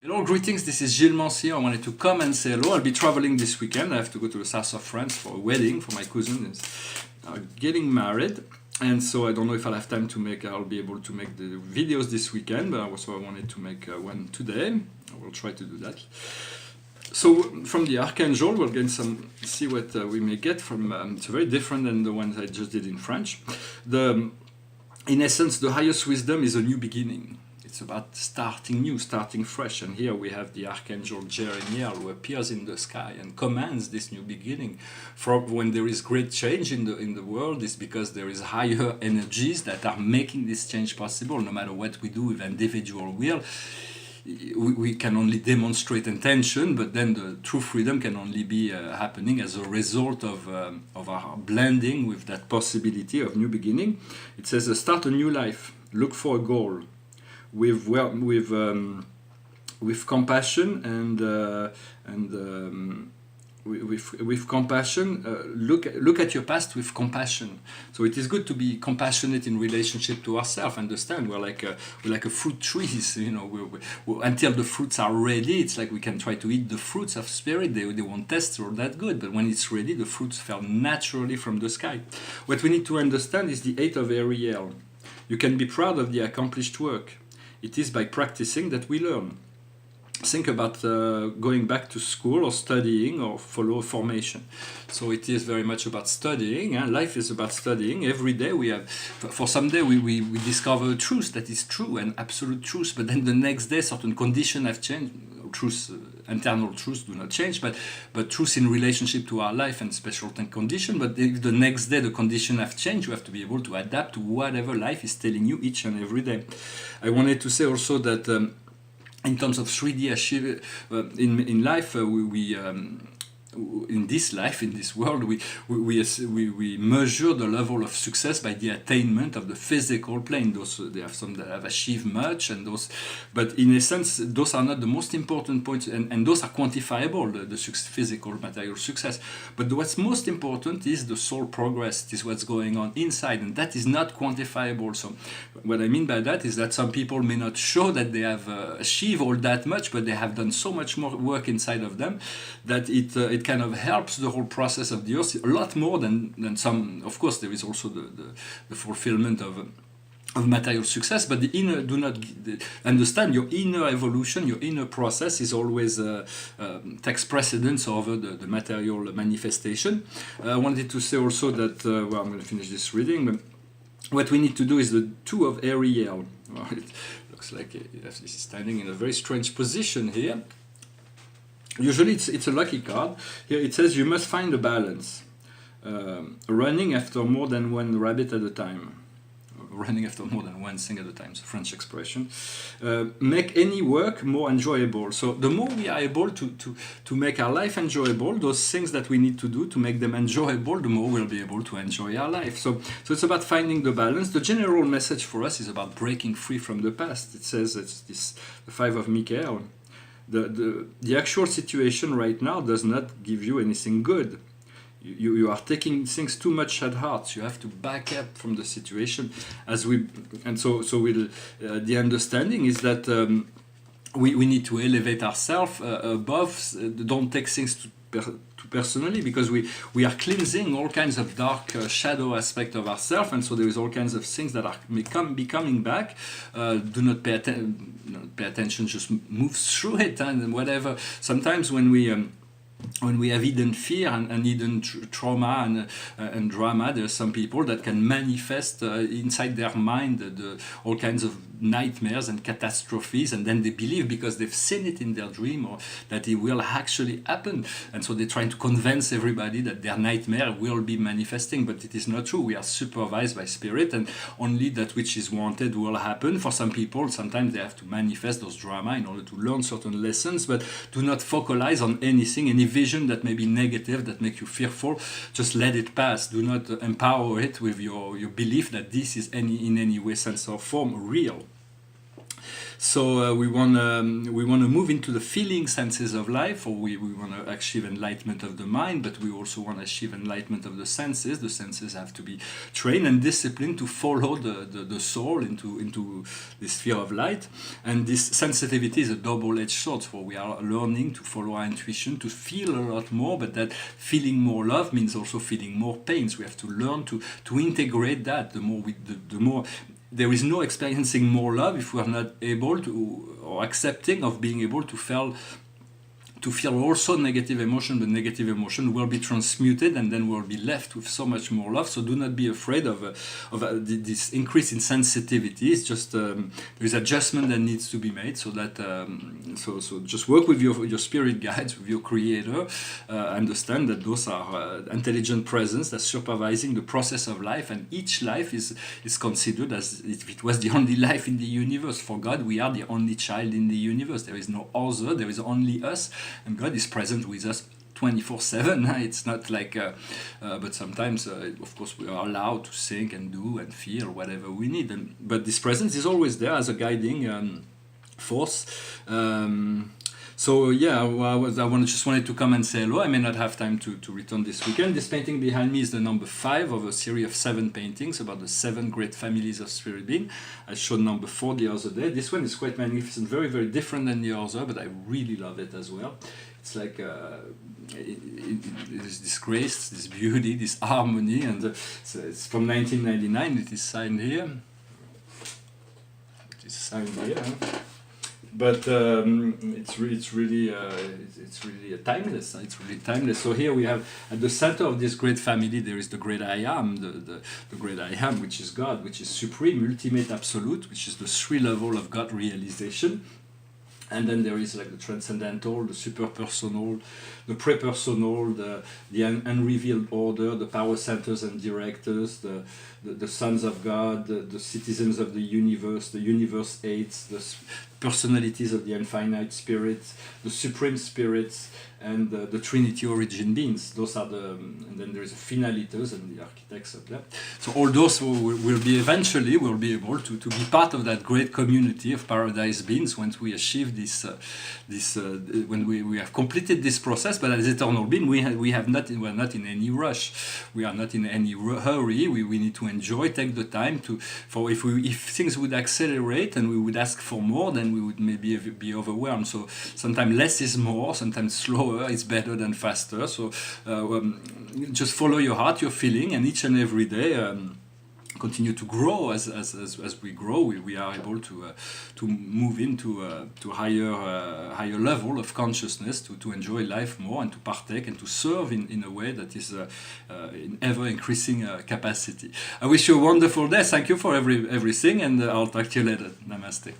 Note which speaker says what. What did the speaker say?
Speaker 1: Hello, greetings, this is Gilles Mancier. I wanted to come and say hello. I'll be traveling this weekend. I have to go to the south of France for a wedding for my cousin who's getting married. And so I don't know if I'll have time to I'll be able to make the videos this weekend, but also I wanted to make one today. I will try to do that. So from the Archangel, we'll see what we may get from, it's very different than the ones I just did in French. In essence, the highest wisdom is a new beginning. It's about starting new, starting fresh. And here we have the Archangel Jeremiel, who appears in the sky and commands this new beginning. From when there is great change in the world, it's because there is higher energies that are making this change possible. No matter what we do with individual will, we can only demonstrate intention, but then the true freedom can only be happening as a result of our blending with that possibility of new beginning. It says, start a new life, look for a goal. With compassion with compassion, look at your past with compassion. So it is good to be compassionate in relationship to ourselves. Understand, we're like a fruit trees. You know, until the fruits are ready, it's like we can try to eat the fruits of spirit. They won't taste all that good, but when it's ready, the fruits fell naturally from the sky. What we need to understand is the 8 of Ariel. You can be proud of the accomplished work. It is by practicing that we learn. Think about going back to school or studying or follow formation. So it is very much about studying. Life is about studying. Every day for some day we discover a truth that is true and absolute truth, but then the next day certain conditions have changed. Truth, internal truths do not change, but truth in relationship to our life and special condition. But if the next day the condition have changed, you have to be able to adapt to whatever life is telling you each and every day. I wanted to say also that in terms of 3D in life, in this life, in this world, we measure the level of success by the attainment of the physical plane. They have some that have achieved much, but in essence, those are not the most important points, and those are quantifiable, the physical material success. But what's most important is the soul progress. It is what's going on inside, and that is not quantifiable. So what I mean by that is that some people may not show that they have achieved all that much, but they have done so much more work inside of them that it kind of helps the whole process of the earth a lot more than some. Of course, there is also the fulfillment of material success, but the inner, do not understand your inner evolution, your inner process is always takes precedence over the material manifestation. I wanted to say also that, I'm going to finish this reading, but what we need to do is the 2 of Ariel. Well, it looks like this is standing in a very strange position here. Usually it's a lucky card. Here it says you must find a balance. Running after more than one rabbit at a time. Running after more than one thing at a time, it's a French expression. Make any work more enjoyable. So the more we are able to make our life enjoyable, those things that we need to do to make them enjoyable, the more we'll be able to enjoy our life. So it's about finding the balance. The general message for us is about breaking free from the past. It says it's the 5 of Michael. The actual situation right now does not give you anything good. You are taking things too much at heart. You have to back up from the situation the understanding is that we need to elevate ourselves above. Don't take things too personally, because we are cleansing all kinds of dark shadow aspect of ourselves, and so there is all kinds of things that may be coming back. Do not pay attention, just move through it, and whatever. Sometimes when we have hidden fear and hidden trauma and drama, there are some people that can manifest inside their mind all kinds of nightmares and catastrophes, and then they believe because they've seen it in their dream or that it will actually happen, and so they're trying to convince everybody that their nightmare will be manifesting, but it is not true. We are supervised by spirit, and only that which is wanted will happen. For some people, sometimes they have to manifest those drama in order to learn certain lessons, but do not focalize on anything, any vision that may be negative, that make you fearful. Just let it pass. Do not empower it with your belief that this is in any way, sense or form real. So we want to move into the feeling senses of life, or we want to achieve enlightenment of the mind, but we also want to achieve enlightenment of the senses. The senses have to be trained and disciplined to follow the soul into this sphere of light. And this sensitivity is a double-edged sword, for we are learning to follow our intuition, to feel a lot more, but that feeling more love means also feeling more pains. We have to learn to integrate that. The more there is no experiencing more love if we are not able to, or accepting of being able to feel also negative emotion. The negative emotion will be transmuted, and then we'll be left with so much more love. So do not be afraid of this increase in sensitivity. It's just there is adjustment that needs to be made, so that so just work with your spirit guides, with your creator. Understand that those are intelligent presence that's supervising the process of life, and each life is considered as if it was the only life in the universe. For God, we are the only child in the universe. There is no other. There is only us. And God is present with us 24/7. It's not like, but sometimes, of course, we are allowed to think and do and feel whatever we need. But this presence is always there as a guiding force. So yeah, just wanted to come and say hello. I may not have time to return this weekend. This painting behind me is the number 5 of a series of 7 paintings about the 7 great families of spirit being. I showed number 4 the other day. This one is quite magnificent, very, very different than the other, but I really love it as well. It's like this grace, this beauty, this harmony, and so it's from 1999. It is signed here. It is signed here. But it's really timeless. It's really timeless. So here we have at the center of this great family there is the great I am, the great I am, which is God, which is supreme, ultimate, absolute, which is the 3 level of God realization. And then there is like the transcendental, the super-personal, the pre-personal, the unrevealed order, the power centers and directors, the sons of God, the citizens of the universe aids, the personalities of the infinite spirits, the supreme spirits, and the Trinity origin beings. Those are and then there is a finalitas and the architects of that. So all those will be eventually will be able to be part of that great community of paradise beings once we achieve when we have completed this process. But as eternal being, we are not in any rush. We are not in any hurry. We need to enjoy, take the time if things would accelerate and we would ask for more, then we would maybe be overwhelmed. So sometimes less is more, sometimes slower is better than faster. So just follow your heart, your feeling, and each and every day continue to grow. As we grow, we are able to move into to higher level of consciousness, to enjoy life more and to partake and to serve in a way that is in ever increasing capacity. I wish you a wonderful day. Thank you for everything, and I'll talk to you later. Namaste.